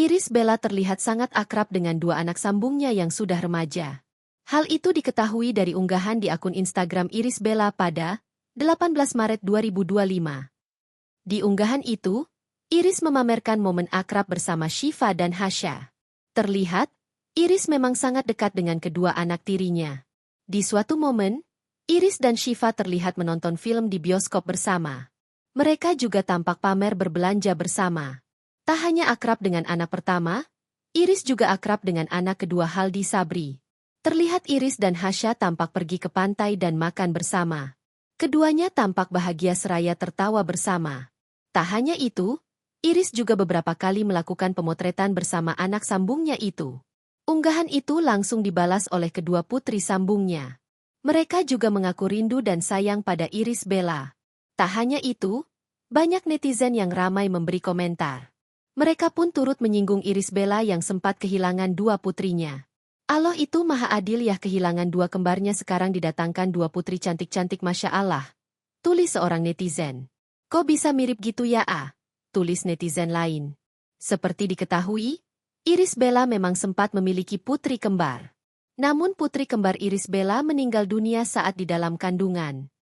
Irish Bella terlihat sangat akrab dengan dua anak sambungnya yang sudah remaja. Hal itu diketahui dari unggahan di akun Instagram Irish Bella pada 18 Maret 2025. Di unggahan itu, Irish memamerkan momen akrab bersama Shiva dan Hasya. Terlihat, Irish memang sangat dekat dengan kedua anak tirinya. Di suatu momen, Irish dan Shiva terlihat menonton film di bioskop bersama. Mereka juga tampak pamer berbelanja bersama. Tak hanya akrab dengan anak pertama, Irish juga akrab dengan anak kedua Haldi Sabri. Terlihat Irish dan Hasya tampak pergi ke pantai dan makan bersama. Keduanya tampak bahagia seraya tertawa bersama. Tak hanya itu, Irish juga beberapa kali melakukan pemotretan bersama anak sambungnya itu. Unggahan itu langsung dibalas oleh kedua putri sambungnya. Mereka juga mengaku rindu dan sayang pada Irish Bella. Tak hanya itu, banyak netizen yang ramai memberi komentar. Mereka pun turut menyinggung Irish Bella yang sempat kehilangan dua putrinya. Allah itu maha adil ya, kehilangan dua kembarnya sekarang didatangkan dua putri cantik-cantik, Masya Allah. Tulis seorang netizen. Kok bisa mirip gitu ya tulis netizen lain. Seperti diketahui, Irish Bella memang sempat memiliki putri kembar. Namun putri kembar Irish Bella meninggal dunia saat di dalam kandungan.